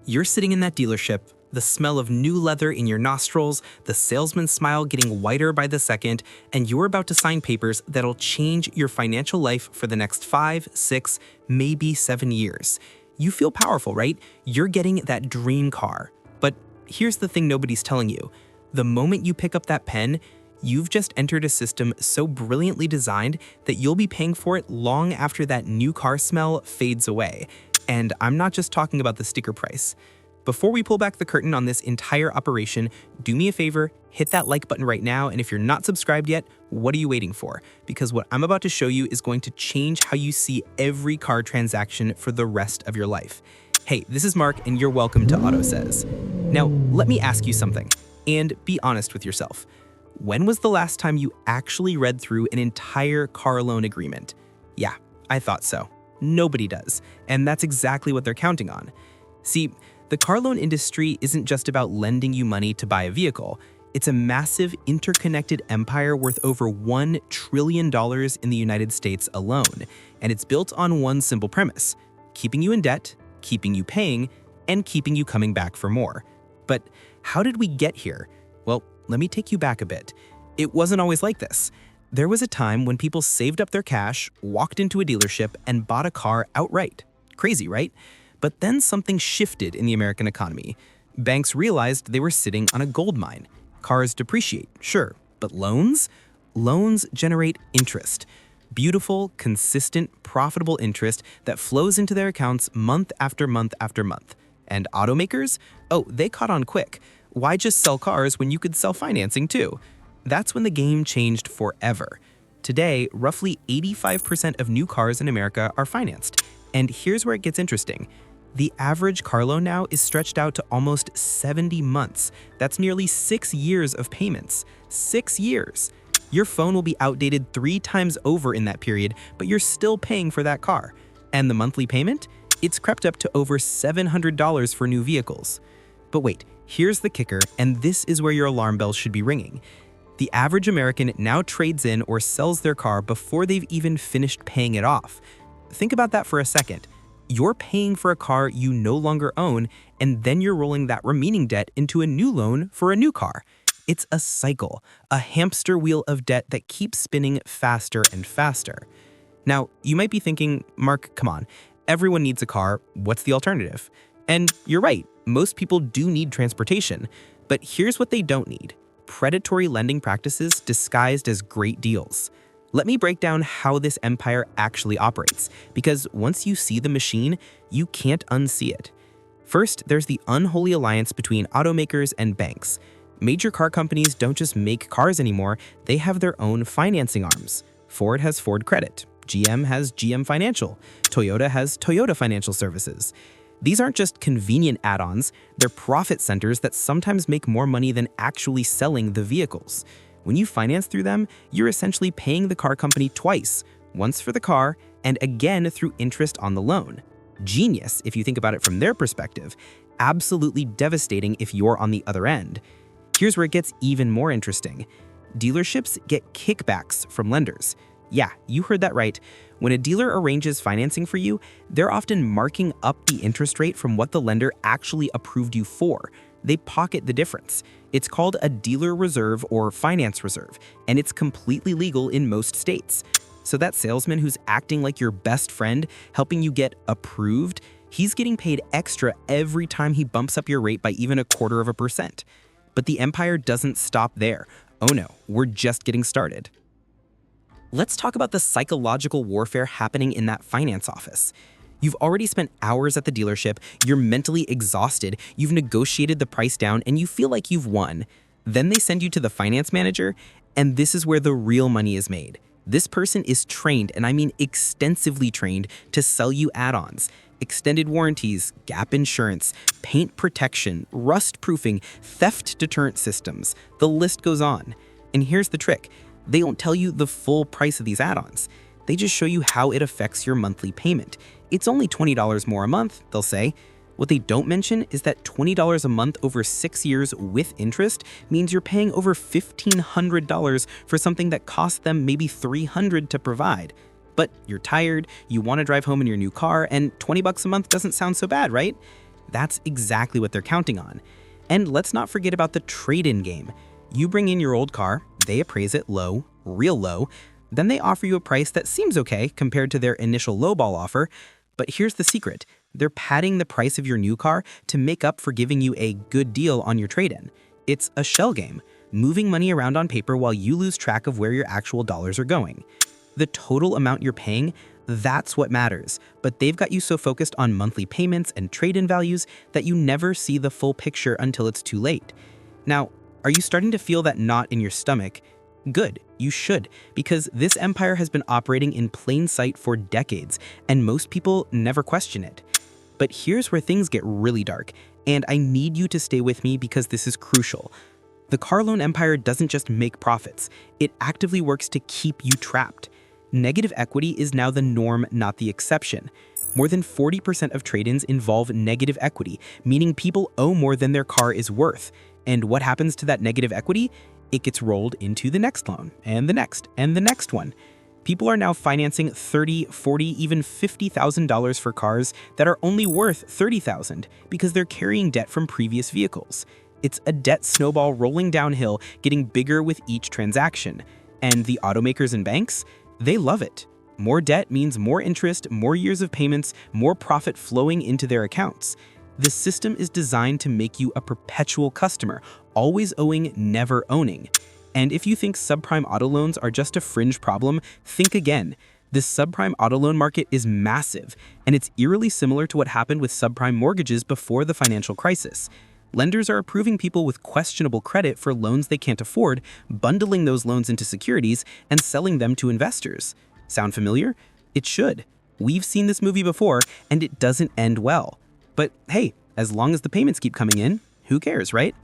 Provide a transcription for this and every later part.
You're sitting in that dealership, the smell of new leather in your nostrils, the salesman's smile getting whiter by the second, and you're about to sign papers that'll change your financial life for the next 5, 6, maybe 7 years. You feel powerful, right? You're getting that dream car. But here's the thing nobody's telling you. The moment you pick up that pen, you've just entered a system so brilliantly designed that you'll be paying for it long after that new car smell fades away. And I'm not just talking about the sticker price. Before we pull back the curtain on this entire operation, do me a favor, hit that like button right now, and if you're not subscribed yet, what are you waiting for? Because what I'm about to show you is going to change how you see every car transaction for the rest of your life. Hey, this is Mark, and you're welcome to AUTOSAYS. Now, let me ask you something, and be honest with yourself. When was the last time you actually read through an entire car loan agreement? Yeah, I thought so. Nobody does, and that's exactly what they're counting on. See, the car loan industry isn't just about lending you money to buy a vehicle. It's a massive, interconnected empire worth over $1 trillion in the United States alone, and it's built on one simple premise: keeping you in debt, keeping you paying, and keeping you coming back for more. But how did we get here? Well, let me take you back a bit. It wasn't always like this. There was a time when people saved up their cash, walked into a dealership, and bought a car outright. Crazy, right? But then something shifted in the American economy. Banks realized they were sitting on a gold mine. Cars depreciate, sure, but loans? Loans generate interest. Beautiful, consistent, profitable interest that flows into their accounts month after month after month. And automakers? Oh, they caught on quick. Why just sell cars when you could sell financing too? That's when the game changed forever. Today, roughly 85% of new cars in America are financed. And here's where it gets interesting. The average car loan now is stretched out to almost 70 months. That's nearly 6 years of payments. 6 years. Your phone will be outdated 3 times over in that period, but you're still paying for that car. And the monthly payment? It's crept up to over $700 for new vehicles. But wait, here's the kicker, and this is where your alarm bells should be ringing. The average American now trades in or sells their car before they've even finished paying it off. Think about that for a second. You're paying for a car you no longer own, and then you're rolling that remaining debt into a new loan for a new car. It's a cycle, a hamster wheel of debt that keeps spinning faster and faster. Now, you might be thinking, Mark, come on, everyone needs a car, what's the alternative? And you're right, most people do need transportation, but here's what they don't need: predatory lending practices disguised as great deals. Let me break down how this empire actually operates, because once you see the machine, you can't unsee it. First, there's the unholy alliance between automakers and banks. Major car companies don't just make cars anymore, they have their own financing arms. Ford has Ford Credit, GM has GM Financial, Toyota has Toyota Financial Services. These aren't just convenient add-ons, they're profit centers that sometimes make more money than actually selling the vehicles. When you finance through them, you're essentially paying the car company twice, once for the car and again through interest on the loan. Genius if you think about it from their perspective, absolutely devastating if you're on the other end. Here's where it gets even more interesting. Dealerships get kickbacks from lenders. Yeah, you heard that right. When a dealer arranges financing for you, they're often marking up the interest rate from what the lender actually approved you for. They pocket the difference. It's called a dealer reserve or finance reserve, and it's completely legal in most states. So that salesman who's acting like your best friend, helping you get approved, he's getting paid extra every time he bumps up your rate by even 0.25%. But the empire doesn't stop there. Oh no, we're just getting started. Let's talk about the psychological warfare happening in that finance office. You've already spent hours at the dealership, you're mentally exhausted, you've negotiated the price down, and you feel like you've won. Then they send you to the finance manager, and this is where the real money is made. This person is trained, and I mean extensively trained, to sell you add-ons. Extended warranties, gap insurance, paint protection, rust proofing, theft deterrent systems. The list goes on. And here's the trick. They don't tell you the full price of these add-ons. They just show you how it affects your monthly payment. It's only $20 more a month, they'll say. What they don't mention is that $20 a month over 6 years with interest means you're paying over $1,500 for something that cost them maybe $300 to provide. But you're tired, you want to drive home in your new car, and $20 a month doesn't sound so bad, right? That's exactly what they're counting on. And let's not forget about the trade-in game. You bring in your old car, they appraise it low, real low, then they offer you a price that seems okay compared to their initial lowball offer. But here's the secret. They're padding the price of your new car to make up for giving you a good deal on your trade-in. It's a shell game, moving money around on paper while you lose track of where your actual dollars are going. The total amount you're paying, that's what matters, but they've got you so focused on monthly payments and trade-in values that you never see the full picture until it's too late. Now, are you starting to feel that knot in your stomach? Good, you should, because this empire has been operating in plain sight for decades, and most people never question it. But here's where things get really dark, and I need you to stay with me because this is crucial. The car loan empire doesn't just make profits, it actively works to keep you trapped. Negative equity is now the norm, not the exception. More than 40% of trade-ins involve negative equity, meaning people owe more than their car is worth. And what happens to that negative equity? It gets rolled into the next loan, and the next one. People are now financing $30,000, $40,000, even $50,000 for cars that are only worth $30,000 because they're carrying debt from previous vehicles. It's a debt snowball rolling downhill, getting bigger with each transaction. And the automakers and banks? They love it. More debt means more interest, more years of payments, more profit flowing into their accounts. The system is designed to make you a perpetual customer, always owing, never owning. And if you think subprime auto loans are just a fringe problem, think again. The subprime auto loan market is massive, and it's eerily similar to what happened with subprime mortgages before the financial crisis. Lenders are approving people with questionable credit for loans they can't afford, bundling those loans into securities, and selling them to investors. Sound familiar? It should. We've seen this movie before, and it doesn't end well. But hey, as long as the payments keep coming in, who cares, right?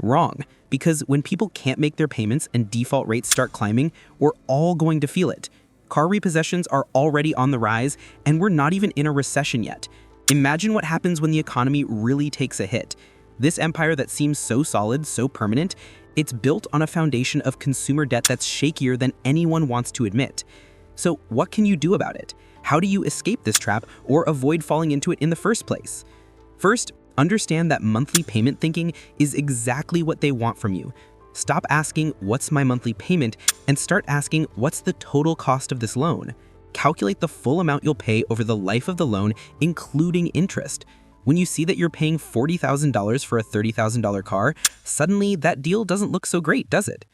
Wrong, because when people can't make their payments and default rates start climbing, we're all going to feel it. Car repossessions are already on the rise, and we're not even in a recession yet. Imagine what happens when the economy really takes a hit. This empire that seems so solid, so permanent, it's built on a foundation of consumer debt that's shakier than anyone wants to admit. So what can you do about it? How do you escape this trap or avoid falling into it in the first place? First, understand that monthly payment thinking is exactly what they want from you. Stop asking, what's my monthly payment, and start asking, what's the total cost of this loan? Calculate the full amount you'll pay over the life of the loan, including interest. When you see that you're paying $40,000 for a $30,000 car, suddenly that deal doesn't look so great, does it?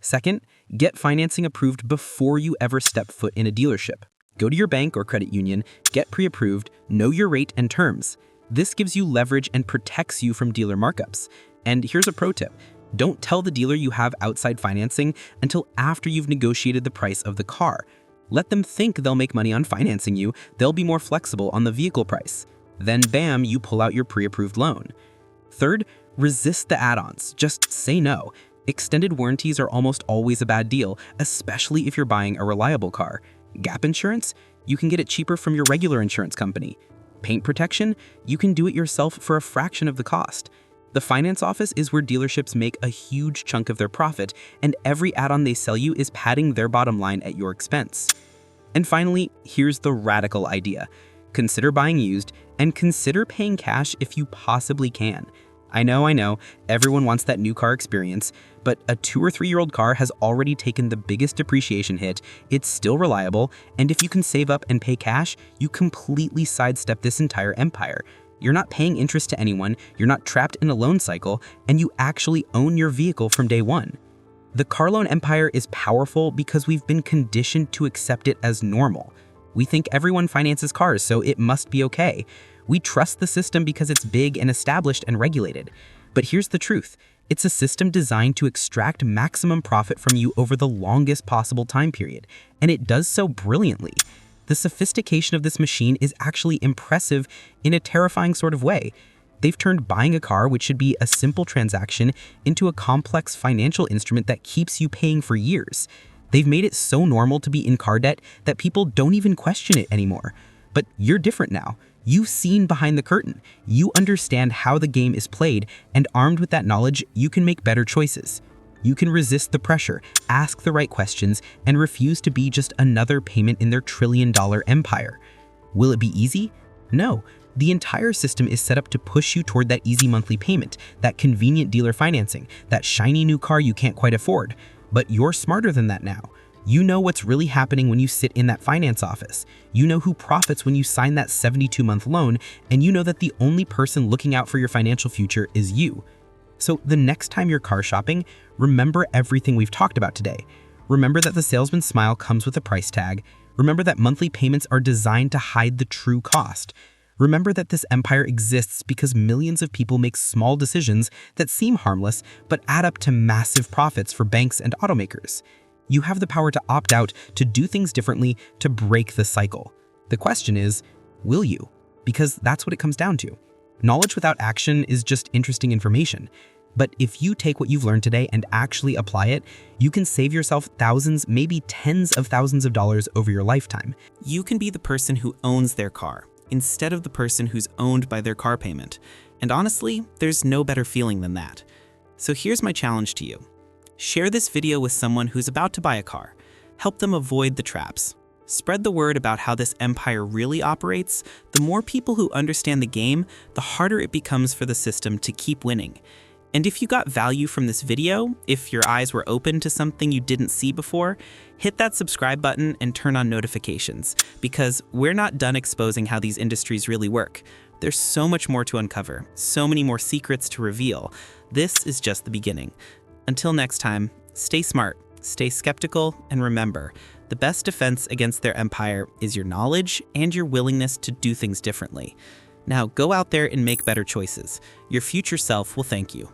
Second, get financing approved before you ever step foot in a dealership. Go to your bank or credit union, get pre-approved, know your rate and terms. This gives you leverage and protects you from dealer markups. And here's a pro tip. Don't tell the dealer you have outside financing until after you've negotiated the price of the car. Let them think they'll make money on financing you, they'll be more flexible on the vehicle price. Then bam, you pull out your pre-approved loan. Third, resist the add-ons. Just say no. Extended warranties are almost always a bad deal, especially if you're buying a reliable car. Gap insurance? You can get it cheaper from your regular insurance company. Paint protection? You can do it yourself for a fraction of the cost. The finance office is where dealerships make a huge chunk of their profit, and every add-on they sell you is padding their bottom line at your expense. And finally, here's the radical idea. Consider buying used, and consider paying cash if you possibly can. I know, everyone wants that new car experience, but a 2 or 3 year old car has already taken the biggest depreciation hit, it's still reliable, and if you can save up and pay cash, you completely sidestep this entire empire. You're not paying interest to anyone, you're not trapped in a loan cycle, and you actually own your vehicle from day one. The car loan empire is powerful because we've been conditioned to accept it as normal. We think everyone finances cars, so it must be okay. We trust the system because it's big and established and regulated. But here's the truth. It's a system designed to extract maximum profit from you over the longest possible time period, and it does so brilliantly. The sophistication of this machine is actually impressive in a terrifying sort of way. They've turned buying a car, which should be a simple transaction, into a complex financial instrument that keeps you paying for years. They've made it so normal to be in car debt that people don't even question it anymore. But you're different now. You've seen behind the curtain. You understand how the game is played, and armed with that knowledge, you can make better choices. You can resist the pressure, ask the right questions, and refuse to be just another payment in their trillion-dollar empire. Will it be easy? No, The entire system is set up to push you toward that easy monthly payment, that convenient dealer financing, that shiny new car you can't quite afford. But you're smarter than that now. You know what's really happening when you sit in that finance office. You know who profits when you sign that 72-month loan, and you know that the only person looking out for your financial future is you. So the next time you're car shopping, remember everything we've talked about today. Remember that the salesman's smile comes with a price tag. Remember that monthly payments are designed to hide the true cost. Remember that this empire exists because millions of people make small decisions that seem harmless but add up to massive profits for banks and automakers. You have the power to opt out, to do things differently, to break the cycle. The question is, will you? Because that's what it comes down to. Knowledge without action is just interesting information. But if you take what you've learned today and actually apply it, you can save yourself thousands, maybe tens of thousands of dollars over your lifetime. You can be the person who owns their car instead of the person who's owned by their car payment. And honestly, there's no better feeling than that. So here's my challenge to you. Share this video with someone who's about to buy a car. Help them avoid the traps. Spread the word about how this empire really operates. The more people who understand the game, the harder it becomes for the system to keep winning. And if you got value from this video, if your eyes were open to something you didn't see before, hit that subscribe button and turn on notifications, because we're not done exposing how these industries really work. There's so much more to uncover, so many more secrets to reveal. This is just the beginning. Until next time, stay smart, stay skeptical, and remember, the best defense against their empire is your knowledge and your willingness to do things differently. Now go out there and make better choices. Your future self will thank you.